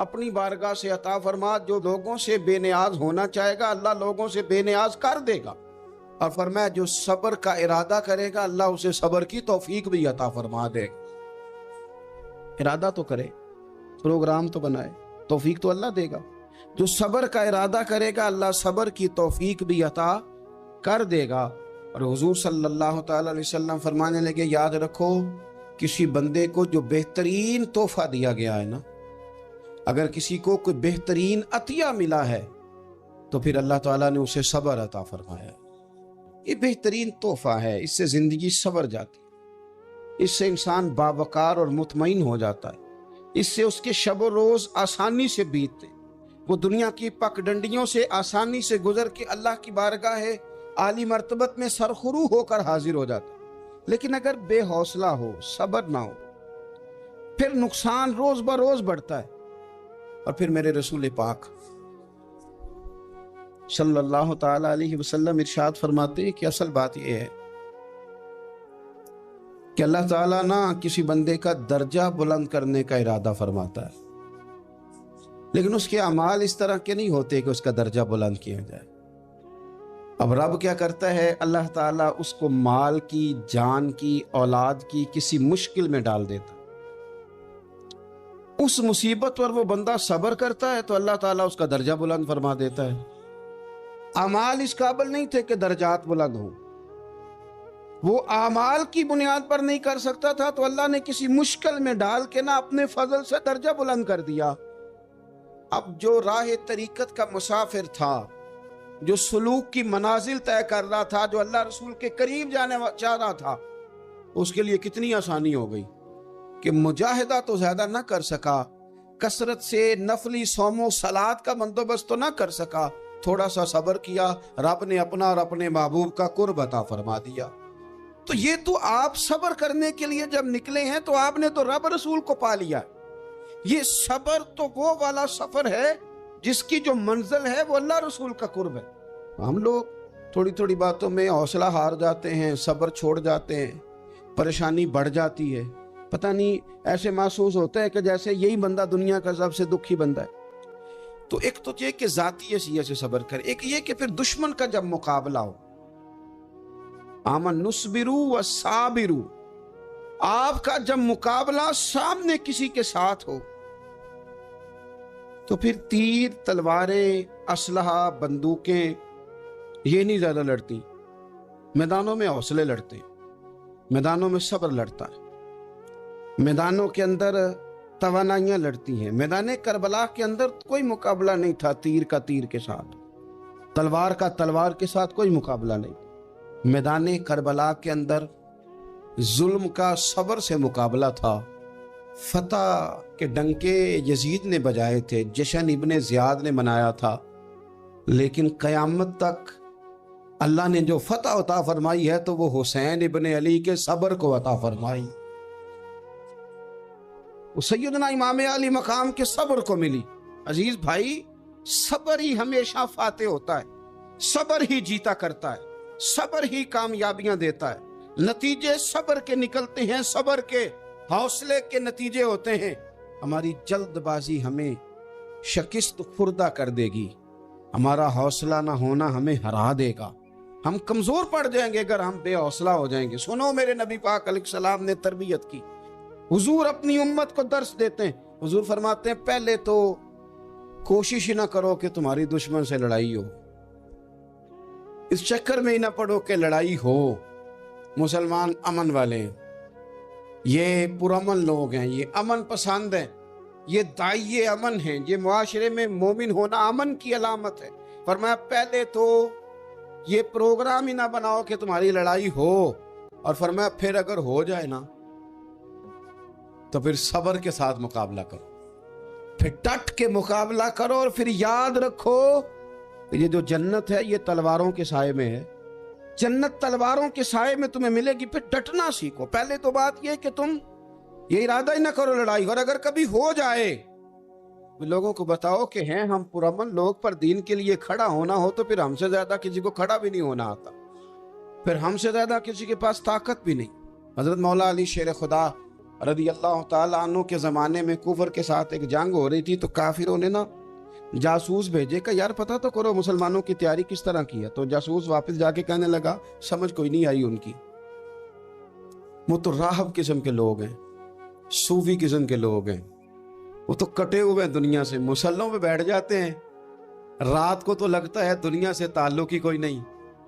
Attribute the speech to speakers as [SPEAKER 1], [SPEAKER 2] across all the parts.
[SPEAKER 1] اپنی بارگاہ سے عطا فرما. جو لوگوں سے بے نیاز ہونا چاہے گا اللہ لوگوں سے بے نیاز کر دے گا. اور فرمایا جو صبر کا ارادہ کرے گا اللہ اسے صبر کی توفیق بھی عطا فرما دے گا. ارادہ تو کرے, پروگرام تو بنائے, توفیق تو اللہ دے گا. جو صبر کا ارادہ کرے گا اللہ صبر کی توفیق بھی عطا کر دے گا. اور حضور صلی اللہ تعالی علیہ وسلم فرمانے لگے یاد رکھو کسی بندے کو جو بہترین تحفہ دیا گیا ہے نا, اگر کسی کو کوئی بہترین عطیہ ملا ہے تو پھر اللہ تعالیٰ نے اسے صبر عطا فرمایا ہے. یہ بہترین تحفہ ہے, اس سے زندگی سنور جاتی ہے, اس سے انسان باوقار اور مطمئن ہو جاتا ہے, اس سے اس کے شب و روز آسانی سے بیتتے, وہ دنیا کی پک ڈنڈیوں سے آسانی سے گزر کے اللہ کی بارگاہ عالی مرتبت میں سرخرو ہو کر حاضر ہو جاتا ہے. لیکن اگر بے حوصلہ ہو, صبر نہ ہو, پھر نقصان روز بروز بڑھتا ہے. اور پھر میرے رسول پاک صلی اللہ تعالی علیہ وسلم ارشاد فرماتے ہیں کہ اصل بات یہ ہے کہ اللہ تعالیٰ نہ کسی بندے کا درجہ بلند کرنے کا ارادہ فرماتا ہے, لیکن اس کے اعمال اس طرح کے نہیں ہوتے کہ اس کا درجہ بلند کیا جائے. اب رب کیا کرتا ہے, اللہ تعالیٰ اس کو مال کی, جان کی, اولاد کی کسی مشکل میں ڈال دیتا. اس مصیبت پر وہ بندہ صبر کرتا ہے تو اللہ تعالیٰ اس کا درجہ بلند فرما دیتا ہے. اعمال اس قابل نہیں تھے کہ درجات بلند ہوں, وہ اعمال کی بنیاد پر نہیں کر سکتا تھا تو اللہ نے کسی مشکل میں ڈال کے نہ اپنے فضل سے درجہ بلند کر دیا. اب جو راہ طریقت کا مسافر تھا, جو سلوک کی منازل طے کر رہا تھا, جو اللہ رسول کے قریب جانے چاہ رہا تھا, اس کے لیے کتنی آسانی ہو گئی کہ مجاہدہ تو زیادہ نہ کر سکا, کثرت سے نفلی صوم و صلات کا بندوبست تو نہ کر سکا, تھوڑا سا صبر کیا, رب نے اپنا اور اپنے محبوب کا قرب عطا فرما دیا. تو یہ تو آپ صبر کرنے کے لیے جب نکلے ہیں تو آپ نے تو رب رسول کو پا لیا. یہ صبر تو وہ والا سفر ہے جس کی جو منزل ہے وہ اللہ رسول کا قرب ہے. ہم لوگ تھوڑی تھوڑی باتوں میں حوصلہ ہار جاتے ہیں, صبر چھوڑ جاتے ہیں, پریشانی بڑھ جاتی ہے. پتہ نہیں ایسے محسوس ہوتا ہے کہ جیسے یہی بندہ دنیا کا سب سے دکھی بندہ ہے. تو ایک تو یہ کہ ذاتی حیثیت سے صبر کرے, ایک یہ کہ پھر دشمن کا جب مقابلہ ہو, آمن نصبرو و صابرو, آپ کا جب مقابلہ سامنے کسی کے ساتھ ہو تو پھر تیر, تلواریں, اسلحہ, بندوقیں یہ نہیں زیادہ لڑتی. میدانوں میں حوصلے لڑتے ہیں, میدانوں میں صبر لڑتا ہے, میدانوں کے اندر توانائیاں لڑتی ہیں. میدان کربلا کے اندر کوئی مقابلہ نہیں تھا تیر کا تیر کے ساتھ, تلوار کا تلوار کے ساتھ کوئی مقابلہ نہیں. میدان کربلا کے اندر ظلم کا صبر سے مقابلہ تھا. فتح کے ڈنکے یزید نے بجائے تھے, جشن ابن زیاد نے منایا تھا, لیکن قیامت تک اللہ نے جو فتح عطا فرمائی ہے تو وہ حسین ابن علی کے صبر کو عطا فرمائی, وہ سیدنا امام علی مقام کے صبر کو ملی. عزیز بھائی, صبر ہی ہمیشہ فاتح ہوتا ہے, صبر ہی جیتا کرتا ہے, صبر ہی کامیابیاں دیتا ہے. نتیجے صبر کے نکلتے ہیں, صبر کے حوصلے کے نتیجے ہوتے ہیں. ہماری جلد بازی ہمیں شکست خوردہ کر دے گی, ہمارا حوصلہ نہ ہونا ہمیں ہرا دے گا, ہم کمزور پڑ جائیں گے اگر ہم بے حوصلہ ہو جائیں گے. سنو, میرے نبی پاک علیہ السلام نے تربیت کی. حضور اپنی امت کو درس دیتے ہیں. حضور فرماتے ہیں پہلے تو کوشش ہی نہ کرو کہ تمہاری دشمن سے لڑائی ہو, اس چکر میں ہی نہ پڑو کہ لڑائی ہو. مسلمان امن والے ہیں, یہ پرامن لوگ ہیں, یہ امن پسند ہیں, یہ داعی امن ہیں, یہ معاشرے میں مومن ہونا امن کی علامت ہے. فرمایا پہلے تو یہ پروگرام ہی نہ بناؤ کہ تمہاری لڑائی ہو, اور فرمایا پھر اگر ہو جائے نا تو پھر صبر کے ساتھ مقابلہ کرو, پھر ڈٹ کے مقابلہ کرو, اور پھر یاد رکھو یہ جو جنت ہے یہ تلواروں کے سائے میں ہے. جنت تلواروں کے سائے میں تمہیں ملے گی, پھر ڈٹنا سیکھو. پہلے تو بات یہ کہ تم یہ ارادہ ہی نہ کرو لڑائی, اور اگر کبھی ہو جائے لوگوں کو بتاؤ کہ ہیں ہم پرامن لوگ, پر دین کے لیے کھڑا ہونا ہو تو پھر ہم سے زیادہ کسی کو کھڑا بھی نہیں ہونا آتا, پھر ہم سے زیادہ کسی کے پاس طاقت بھی نہیں. حضرت مولا علی شیر خدا رضی اللہ تعالیٰ عنہ کے زمانے میں کفر کے ساتھ ایک جنگ ہو رہی تھی، تو کافروں نے نا جاسوس بھیجے کہ یار پتہ تو کرو مسلمانوں کی تیاری کس طرح کی ہے. تو جاسوس واپس جا کے کہنے لگا سمجھ کوئی نہیں آئی ان کی، وہ تو راہب قسم کے لوگ ہیں، صوفی قسم کے لوگ ہیں، وہ تو کٹے ہوئے ہیں دنیا سے، مسلوں پہ بیٹھ جاتے ہیں، رات کو تو لگتا ہے دنیا سے تعلق ہی کوئی نہیں،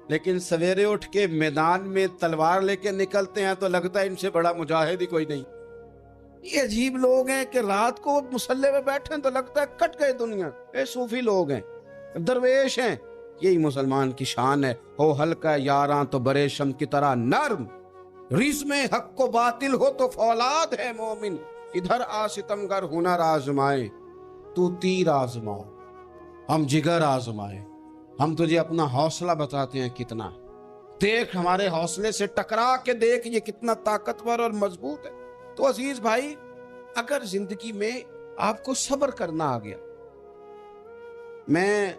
[SPEAKER 1] لیکن سویرے اٹھ کے میدان میں تلوار لے کے نکلتے ہیں تو لگتا ہے ان سے بڑا مجاہد ہی کوئی نہیں. یہ عجیب لوگ ہیں کہ رات کو مسلح پہ بیٹھے تو لگتا ہے کٹ گئے دنیا. اے صوفی لوگ ہیں، درویش ہیں. یہی مسلمان کی شان ہے. ہو ہلکا یاراں تو برے شم کی طرح نرم، ریز میں حق و باطل ہو تو فولاد ہے مومن. ادھر آ ستمگر ہنر آزمائے، تو تیر آزما ہم جگر آزمائے. ہم تجھے اپنا حوصلہ بتاتے ہیں کتنا، دیکھ ہمارے حوصلے سے ٹکرا کے دیکھ یہ کتنا طاقتور اور مضبوط ہے. تو عزیز بھائی، اگر زندگی میں آپ کو صبر کرنا آ گیا، میں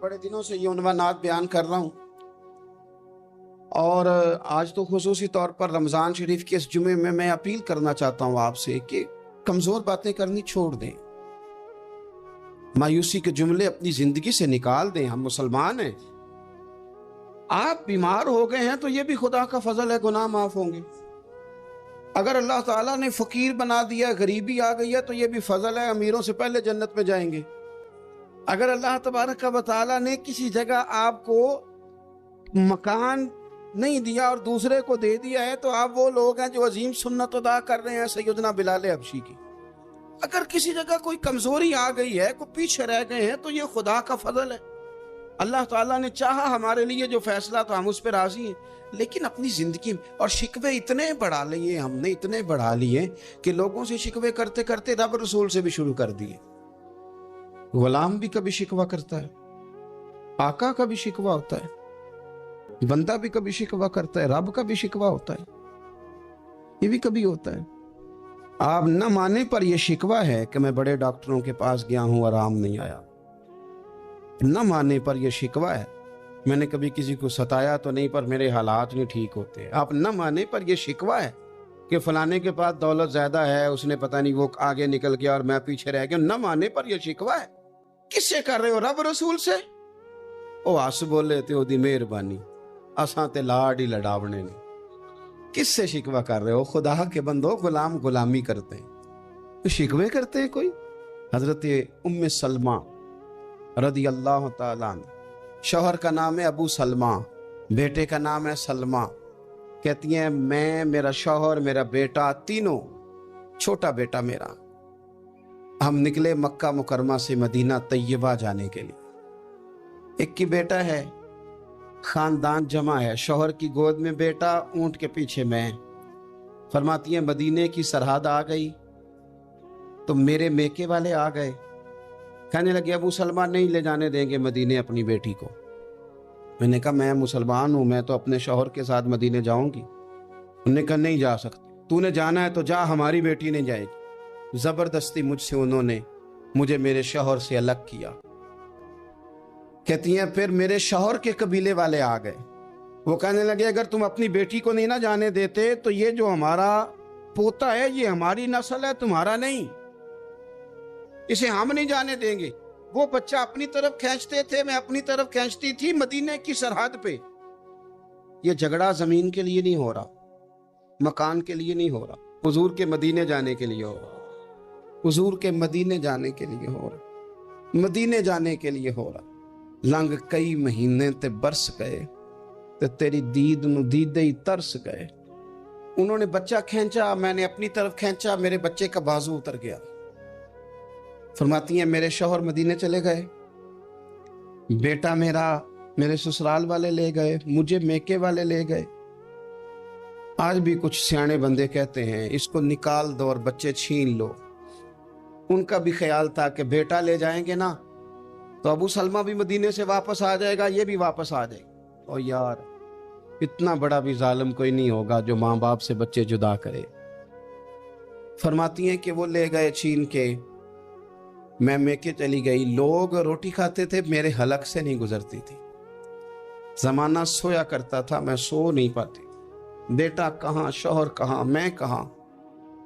[SPEAKER 1] بڑے دنوں سے یہ عنوانات بیان کر رہا ہوں، اور آج تو خصوصی طور پر رمضان شریف کے اس جمعے میں میں اپیل کرنا چاہتا ہوں آپ سے کہ کمزور باتیں کرنی چھوڑ دیں، مایوسی کے جملے اپنی زندگی سے نکال دیں. ہم مسلمان ہیں. آپ بیمار ہو گئے ہیں تو یہ بھی خدا کا فضل ہے، گناہ معاف ہوں گے. اگر اللہ تعالیٰ نے فقیر بنا دیا، غریبی آ گئی ہے تو یہ بھی فضل ہے، امیروں سے پہلے جنت میں جائیں گے. اگر اللہ تبارک و تعالیٰ نے کسی جگہ آپ کو مکان نہیں دیا اور دوسرے کو دے دیا ہے تو آپ وہ لوگ ہیں جو عظیم سنت ادا کر رہے ہیں سیدنا بلال حبشی کی. اگر کسی جگہ کوئی کمزوری آ گئی ہے، کوئی پیچھے رہ گئے ہیں، تو یہ خدا کا فضل ہے. اللہ تعالیٰ نے چاہا ہمارے لیے جو فیصلہ تو ہم اس پہ راضی ہیں. لیکن اپنی زندگی اور شکوے اتنے بڑھا لیے، ہم نے اتنے بڑھا لیے کہ لوگوں سے شکوے کرتے کرتے رب رسول سے بھی شروع کر دیے. غلام بھی کبھی شکوہ کرتا ہے، آقا کا بھی شکوہ ہوتا ہے، بندہ بھی کبھی شکوہ کرتا ہے، رب کا بھی شکوہ ہوتا ہے، یہ بھی کبھی ہوتا ہے. آپ نہ مانے پر یہ شکوہ ہے کہ میں بڑے ڈاکٹروں کے پاس گیا ہوں، آرام نہیں آیا. نہ مانے پر یہ شکوہ ہے میں نے کبھی کسی کو ستایا تو نہیں پر میرے حالات نہیں ٹھیک ہوتے. آپ نہ مانے پر یہ شکوہ ہے کہ فلانے کے پاس دولت زیادہ ہے، اس نے پتہ نہیں وہ آگے نکل گیا اور میں پیچھے رہ گیا. نہ مانے پر یہ شکوہ ہے. کس سے کر رہے ہو؟ رب رسول سے. او آس بولے تے او دی مہربانی، اساں تے لاڈ ہی لڑاونے نے. کس سے شکوہ کر رہے ہو؟ خدا کے بندو، غلام غلامی کرتے ہیں، شکوے کرتے ہیں کوئی. حضرت ام سلمہ رضی اللہ تعالیٰ عنہ، شوہر کا نام ہے ابو سلمہ، بیٹے کا نام ہے سلمہ. کہتی ہیں میں، میرا شوہر، میرا بیٹا، تینوں، چھوٹا بیٹا میرا، ہم نکلے مکہ مکرمہ سے مدینہ طیبہ جانے کے لیے. ایک کی بیٹا ہے، خاندان جمع ہے، شوہر کی گود میں بیٹا، اونٹ کے پیچھے میں. فرماتی ہیں مدینے کی سرحد آ گئی تو میرے میکے والے آ گئے، کہنے لگے ابو سلمہ نہیں لے جانے دیں گے مدینے اپنی بیٹی کو. میں نے کہا میں مسلمان ہوں، میں تو اپنے شوہر کے ساتھ مدینے جاؤں گی. انہوں نے کہا نہیں جا سکتے، تو نے جانا ہے تو جا، ہماری بیٹی نہیں جائے گی. زبردستی مجھ سے انہوں نے مجھے میرے شوہر سے الگ کیا. کہتی ہیں پھر میرے شوہر کے قبیلے والے آ گئے، وہ کہنے لگے اگر تم اپنی بیٹی کو نہیں نہ جانے دیتے تو یہ جو ہمارا پوتا ہے یہ ہماری نسل ہے، تمہارا نہیں، اسے ہم نہیں جانے دیں گے. وہ بچہ اپنی طرف کھینچتے تھے، میں اپنی طرف کھینچتی تھی مدینے کی سرحد پہ. یہ جھگڑا زمین کے لیے نہیں ہو رہا، مکان کے لیے نہیں ہو رہا، حضور کے مدینے جانے کے لیے ہو رہا. حضور کے مدینے جانے کے لیے ہو رہا، مدینے جانے کے لیے ہو رہا. لنگ کئی مہینے تے برس گئے تے تیری دید نو دیدے ہی ترس گئے. انہوں نے بچہ کھینچا، میں نے اپنی طرف کھینچا، میرے بچے کا بازو اتر گیا. فرماتی ہیں میرے شوہر مدینے چلے گئے، بیٹا میرا میرے سسرال والے لے گئے، مجھے میکے والے لے گئے. آج بھی کچھ سیانے بندے کہتے ہیں اس کو نکال دو اور بچے چھین لو. ان کا بھی خیال تھا کہ بیٹا لے جائیں گے نا تو ابو سلمہ بھی مدینے سے واپس آ جائے گا، یہ بھی واپس آ جائے گا. اور یار اتنا بڑا بھی ظالم کوئی نہیں ہوگا جو ماں باپ سے بچے جدا کرے. فرماتی ہیں کہ وہ لے گئے چھین کے، میں میکے چلی گئی. لوگ روٹی کھاتے تھے، میرے حلق سے نہیں گزرتی تھی. زمانہ سویا کرتا تھا، میں سو نہیں پاتی. بیٹا کہاں، شوہر کہاں، میں کہاں.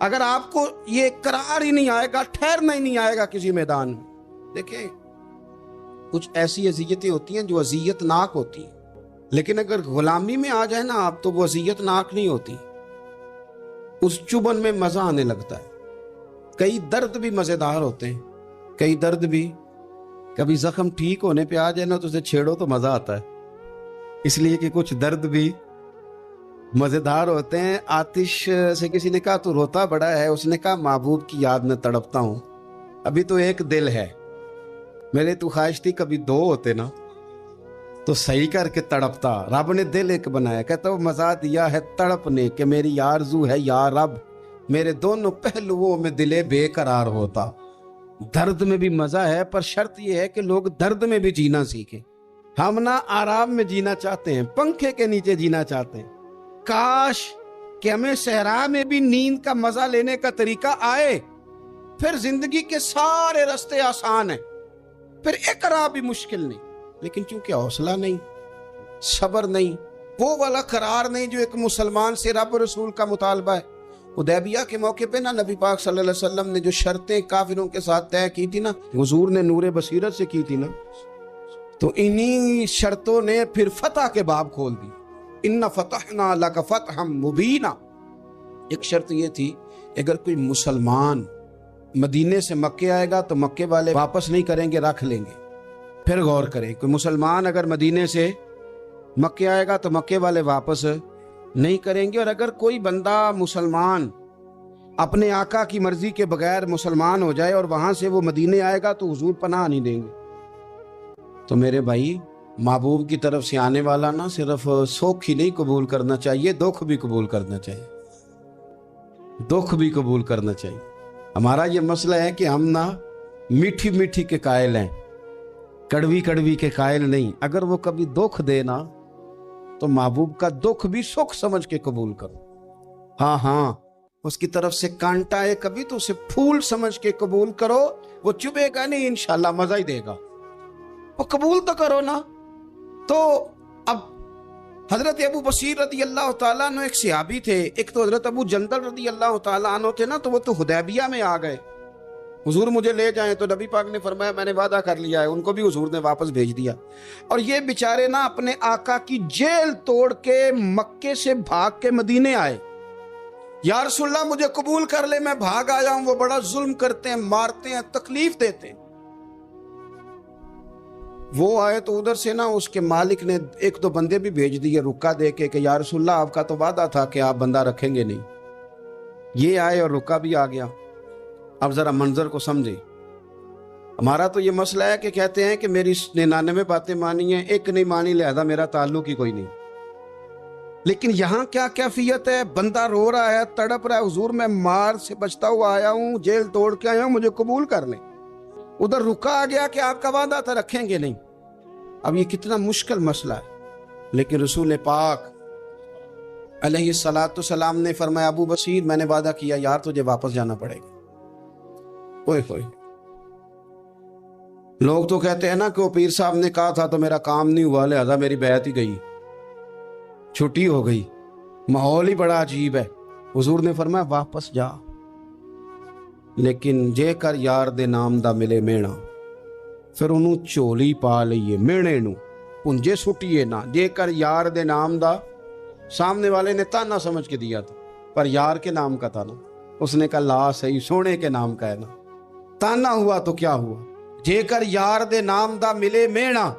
[SPEAKER 1] اگر آپ کو یہ قرار ہی نہیں آئے گا، ٹھہرنا ہی نہیں آئے گا کسی میدان میں۔ دیکھیں کچھ ایسی اذیتیں ہوتی ہیں جو اذیت ناک ہوتی ہیں، لیکن اگر غلامی میں آ جائے نا آپ تو وہ اذیت ناک نہیں ہوتی، اس چبن میں مزہ آنے لگتا ہے۔ کئی درد بھی مزیدار ہوتے ہیں، کئی درد بھی کبھی زخم ٹھیک ہونے پہ آ جائے نا تو اسے چھیڑو تو مزہ آتا ہے، اس لیے کہ کچھ درد بھی مزیدار ہوتے ہیں۔ آتش سے کسی نے کہا تو روتا بڑا ہے، اس نے کہا محبوب کی یاد میں تڑپتا ہوں، ابھی تو ایک دل ہے، میرے تو خواہش تھی کبھی دو ہوتے نا تو صحیح کر کے تڑپتا۔ رب نے دل ایک بنایا، کہتا وہ مزہ دیا ہے تڑپ نے کہ میری آرزو ہے یا رب میرے دونوں پہلوؤں میں دل بے قرار ہوتا۔ درد میں بھی مزہ ہے، پر شرط یہ ہے کہ لوگ درد میں بھی جینا سیکھیں۔ ہم نہ آرام میں جینا چاہتے ہیں، پنکھے کے نیچے جینا چاہتے ہیں۔ کاش کہ ہمیں صحرا میں بھی نیند کا مزہ لینے کا طریقہ آئے، پھر زندگی کے سارے راستے آسان ہیں، پھر اقرا بھی مشکل نہیں۔ لیکن چونکہ حوصلہ نہیں، صبر نہیں، وہ والا قرار نہیں جو ایک مسلمان سے رب رسول کا مطالبہ ہے۔ حدیبیہ کے موقع پہ نا نبی پاک صلی اللہ علیہ وسلم نے جو شرطیں کافروں کے ساتھ طے کی تھی نا، حضور نے نور بصیرت سے کی تھی نا، تو انہی شرطوں نے پھر فتح کے باب کھول دی۔ ان فتحنا لک فتحا مبینا۔ ایک شرط یہ تھی اگر کوئی مسلمان مدینے سے مکے آئے گا تو مکے والے واپس نہیں کریں گے، رکھ لیں گے۔ پھر غور کریں، کوئی مسلمان اگر مدینے سے مکے آئے گا تو مکے والے واپس نہیں کریں گے، اور اگر کوئی بندہ مسلمان اپنے آقا کی مرضی کے بغیر مسلمان ہو جائے اور وہاں سے وہ مدینے آئے گا تو حضور پناہ نہیں دیں گے۔ تو میرے بھائی، محبوب کی طرف سے آنے والا نہ صرف سوکھ ہی نہیں قبول کرنا چاہیے، دکھ بھی قبول کرنا چاہیے، دکھ بھی قبول کرنا چاہیے۔ ہمارا یہ مسئلہ ہے کہ ہم نہ میٹھی میٹھی کے قائل ہیں، کڑوی کڑوی کے قائل نہیں۔ اگر وہ کبھی دکھ دے نا تو محبوب کا دکھ بھی سکھ سمجھ کے قبول کرو۔ ہاں اس کی طرف سے کانٹا ہے کبھی تو اسے پھول سمجھ کے قبول کرو، وہ چبھے گا نہیں، انشاءاللہ مزہ ہی دے گا، وہ قبول تو کرو نا۔ تو اب حضرت ابو بصیر رضی اللہ تعالیٰ عنہ ایک صحابی تھے، ایک تو حضرت ابو جندل رضی اللہ تعالیٰ عنہ تھے نا، تو وہ تو حدیبیہ میں آ گئے، حضور مجھے لے جائیں، تو نبی پاک نے فرمایا میں نے وعدہ کر لیا ہے، ان کو بھی حضور نے واپس بھیج دیا۔ اور یہ بیچارے نا اپنے آقا کی جیل توڑ کے مکے سے بھاگ کے مدینے آئے، یا رسول اللہ مجھے قبول کر لے، میں بھاگ آیا ہوں، وہ بڑا ظلم کرتے ہیں، مارتے ہیں، تکلیف دیتے ہیں۔ وہ آئے تو ادھر سے نا اس کے مالک نے ایک دو بندے بھی بھیج دیے رکا دے کے کہ یا رسول اللہ آپ کا تو وعدہ تھا کہ آپ بندہ رکھیں گے نہیں۔ یہ آئے اور رکا بھی آ گیا۔ اب ذرا منظر کو سمجھے۔ ہمارا تو یہ مسئلہ ہے کہ کہتے ہیں کہ میری 99 باتیں مانی ہیں، ایک نہیں مانی، لہذا میرا تعلق ہی کوئی نہیں۔ لیکن یہاں کیا کیفیت ہے؟ بندہ رو رہا ہے، تڑپ رہا ہے، حضور میں مار سے بچتا ہوا آیا ہوں، جیل توڑ کے آیا ہوں، مجھے قبول کر لیں۔ ادھر رکا آ گیا کہ آپ کا وعدہ تھا رکھیں گے نہیں۔ اب یہ کتنا مشکل مسئلہ ہے، لیکن رسول پاک علیہ السلام نے فرمایا ابو بصیر میں نے وعدہ کیا یار تجھے واپس جانا پڑے گا۔ اوئے ہوئے، لوگ تو کہتے ہیں نا کہ وہ پیر صاحب نے کہا تھا تو میرا کام نہیں ہوا، لہذا میری بیعت ہی گئی، چھٹی ہو گئی، ماحول ہی بڑا عجیب ہے۔ حضور نے فرمایا واپس جا، لیکن جے کر یار دے نام دا ملے مینا، پھر انہوں چولی پا لئیے، مینے نو پنجے سٹیے نہ۔ جے کر یار دے نام دا، سامنے والے نے تانا سمجھ کے دیا تھا، پر یار کے نام کا تھا نا، اس نے کہا لا صحیح، سونے کے نام کا ہے نا، تانا ہوا تو کیا ہوا۔ جے کر یار دے نام دا ملے مینا،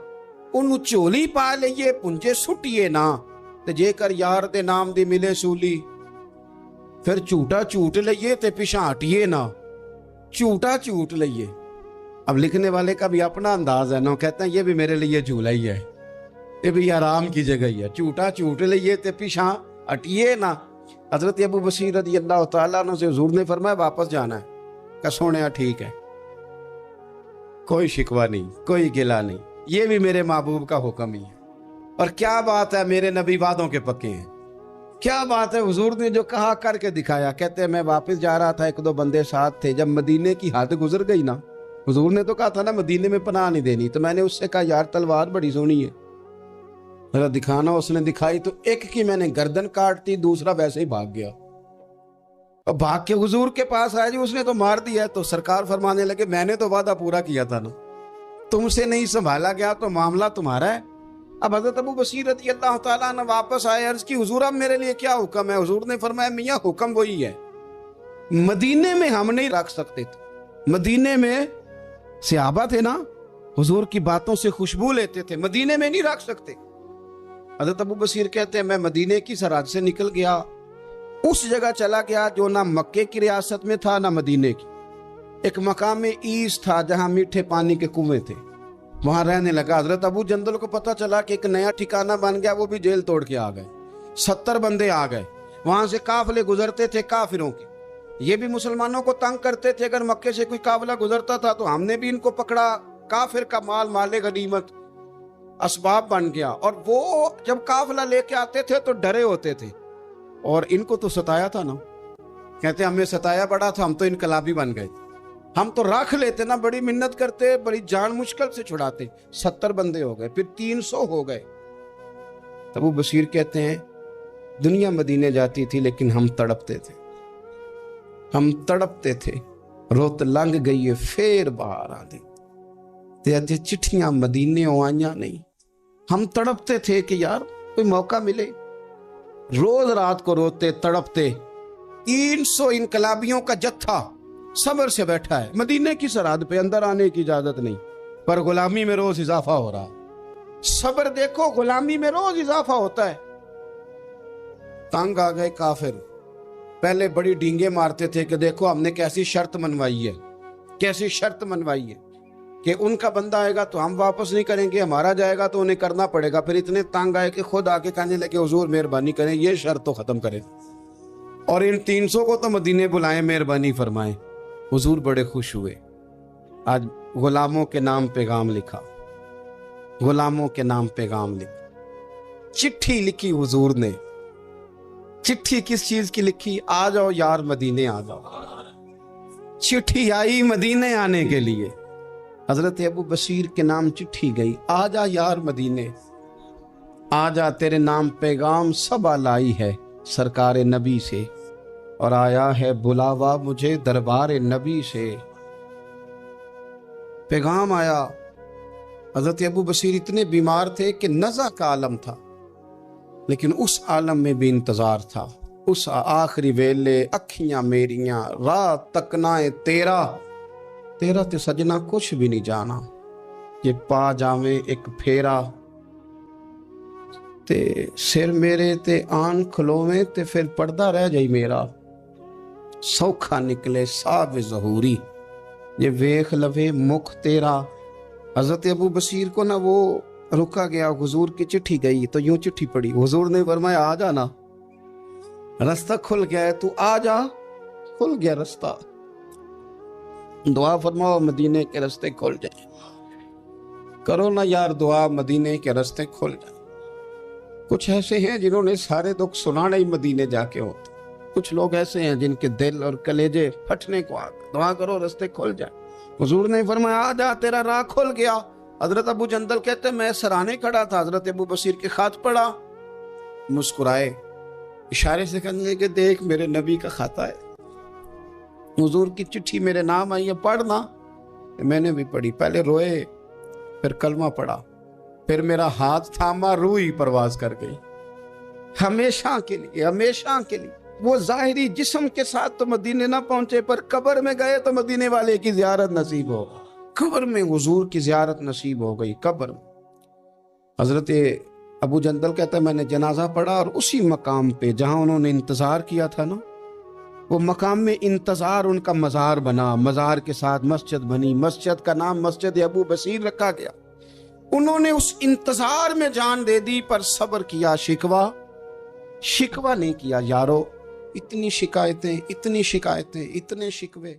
[SPEAKER 1] انہوں چولی پا لئیے پنجے سٹیے نہ۔ تے جے کر یار دے نام دی ملے سولی، پھر جھوٹا جھوٹ لئیے تے پیچھے ہٹیے نہ، جھوٹا جھوٹ لئیے۔ اب لکھنے والے کا بھی اپنا انداز ہے نا، کہتے ہیں یہ بھی میرے لیے جھولا ہی ہے، یہ بھی آرام کی جگہ ہی ہے، جھوٹا جھوٹ لئیے تے پیچھے ہٹیے نہ۔ حضرت ابو بصیر رضی اللہ تعالیٰ عنہ سے حضور نے فرمایا واپس جانا ہے، کہ سونے ٹھیک ہے، کوئی شکوہ نہیں، کوئی گلہ نہیں، یہ بھی میرے محبوب کا حکم ہی ہے۔ اور کیا بات ہے، میرے نبی وعدوں کے پکے ہیں، کیا بات ہے، حضور نے جو کہا کر کے دکھایا۔ کہتے ہیں میں واپس جا رہا تھا، ایک دو بندے ساتھ تھے، جب مدینے کی حد گزر گئی نا، حضور نے تو کہا تھا نا مدینے میں پناہ نہیں دینی، تو میں نے اس سے کہا یار تلوار بڑی سونی ہے، ذرا دکھانا۔ اس نے دکھائی تو ایک کی میں نے گردن کاٹ دی، دوسرا ویسے ہی بھاگ گیا۔ اور بھاگ کے حضور کے پاس آیا جی اس نے تو مار دیا ہے. تو سرکار فرمانے لگے میں نے تو وعدہ پورا کیا تھا نا, تم سے نہیں سنبھالا گیا تو معاملہ تمہارا ہے. اب حضرت ابو بصیر رضی اللہ تعالیٰ نے واپس آئے, عرض کی حضور اب میرے لیے کیا حکم ہے؟ حضور نے فرمایا میاں حکم وہی ہے, مدینے میں ہم نہیں رکھ سکتے تھے. مدینے میں صحابہ تھے نا, حضور کی باتوں سے خوشبو لیتے تھے, مدینے میں نہیں رکھ سکتے. حضرت ابو بصیر کہتے ہیں میں مدینے کی سرحد سے نکل گیا, اس جگہ چلا گیا جو نہ مکے کی ریاست میں تھا نہ مدینے کی. ایک مقام ایس تھا جہاں میٹھے پانی کے کنویں تھے, وہاں رہنے لگا. حضرت ابو جندل کو پتا چلا کہ ایک نیا ٹھکانہ بن گیا, وہ بھی جیل توڑ کے آ گئے. 70 بندے آ گئے, وہاں سے قافلے گزرتے تھے کافروں کے, یہ بھی مسلمانوں کو تنگ کرتے تھے. اگر مکے سے کوئی قافلہ گزرتا تھا تو ہم نے بھی ان کو پکڑا, کافر کا مال مال غنیمت اسباب بن گیا. اور وہ جب قافلہ لے کے آتے تھے تو ڈرے ہوتے تھے, اور ان کو تو ستایا تھا نا. کہتے ہمیں ستایا بڑا تھا, ہم تو انقلابی بن گئے, ہم تو رکھ لیتے نا, بڑی منت کرتے, بڑی جان مشکل سے چھڑاتے. 70 بندے ہو گئے, پھر 300 ہو گئے. تب وہ بصیر کہتے ہیں دنیا مدینے جاتی تھی لیکن ہم تڑپتے تھے, ہم تڑپتے تھے. روت لنگ گئی ہے پھر باہر آ گئی, تے اج چٹھیاں مدینے آئیاں نہیں. ہم تڑپتے تھے کہ یار کوئی موقع ملے. روز رات کو روتے تڑپتے. 300 انقلابیوں کا جتھا صبر سے بیٹھا ہے مدینے کی سرحد پہ, اندر آنے کی اجازت نہیں, پر غلامی میں روز اضافہ ہو رہا. صبر دیکھو, غلامی میں روز اضافہ ہوتا ہے. تنگ آ گئے کافر. پہلے بڑی ڈینگیں مارتے تھے کہ دیکھو ہم نے کیسی شرط منوائی ہے, کیسی شرط منوائی ہے کہ ان کا بندہ آئے گا تو ہم واپس نہیں کریں گے, ہمارا جائے گا تو انہیں کرنا پڑے گا. پھر اتنے تنگ آئے کہ خود آ کے کہنے لگے حضور مہربانی کریں یہ شرط تو ختم کریں, اور ان 300 کو تو مدینے بلائیں, مہربانی فرمائیں. حضور بڑے خوش ہوئے. آج غلاموں کے نام پیغام لکھا, غلاموں کے نام پیغام لکھا. چٹھی لکھی حضور نے. چٹھی کس چیز کی لکھی؟ آ جاؤ یار مدینے آ جاؤ. چٹھی آئی مدینے آنے کے لیے. حضرت ابو بصیر کے نام چٹھی گئی, آ جا یار مدینے, آ جا تیرے نام پیغام سب لائی ہے سرکار نبی سے, اور آیا ہے بلاوا مجھے دربار نبی سے. پیغام آیا. حضرت ابو بصیر اتنے بیمار تھے کہ نزع کا عالم تھا, لیکن اس عالم میں بھی انتظار تھا. اس آخری ویلے اکھیاں میریاں رات تکنائے تیرا, تیرا تے سجنا کچھ بھی نہیں جانا. یہ پا جاویں ایک پھیرا, تے سر میرے تے آن کھلوویں تے پھر پردہ رہ جائی میرا. سوکھا نکلے صاحب ظہوری, یہ ویخ لوے مکھ تیرا. حضرت ابو بصیر کو نہ وہ رکا گیا, حضور کی چٹھی گئی تو یوں چٹھی پڑی. حضور نے فرمایا آ جانا, رستہ کھل گیا ہے, تو آ جا, کھل گیا رستہ. دعا فرماؤ مدینے کے رستے کھل جائیں. کرو نا یار دعا مدینے کے رستے کھل جائیں. کچھ ایسے ہیں جنہوں نے سارے دکھ سنانے ہی مدینے جا کے ہوتے. کچھ لوگ ایسے ہیں جن کے دل اور کلیجے پھٹنے کو آ گئے. دعا کرو رستے کھل جائیں. حضور نے فرمایا آ جا, تیرا راہ کھل گیا. حضرت ابو جندل کہتے میں سرانے کھڑا تھا, حضرت ابو بصیر کے خط پڑھا, مسکرائے, اشارے سے کہنے لگے کہ دیکھ میرے نبی کا خط ہے, حضور کی چٹھی میرے نام آئی ہے, پڑھنا. میں نے بھی پڑھی. پہلے روئے, پھر کلمہ پڑھا, پھر میرا ہاتھ تھاما, روح ہی پرواز کر گئی. ہمیشہ کے لیے, ہمیشہ کے لیے. وہ ظاہری جسم کے ساتھ تو مدینے نہ پہنچے, پر قبر میں گئے تو مدینے والے کی زیارت نصیب ہو. قبر میں حضور کی زیارت نصیب ہو گئی. قبر میں حضرت ابو جندل کہتا ہے میں نے جنازہ پڑھا, اور اسی مقام پہ جہاں انہوں نے انتظار کیا تھا نا, وہ مقام میں انتظار ان کا مزار بنا. مزار کے ساتھ مسجد بنی, مسجد کا نام مسجد ابو بصیر رکھا گیا. انہوں نے اس انتظار میں جان دے دی, پر صبر کیا. شکوہ نہیں کیا. یارو اتنی شکایتیں, اتنی شکایتیں, اتنے شکوے,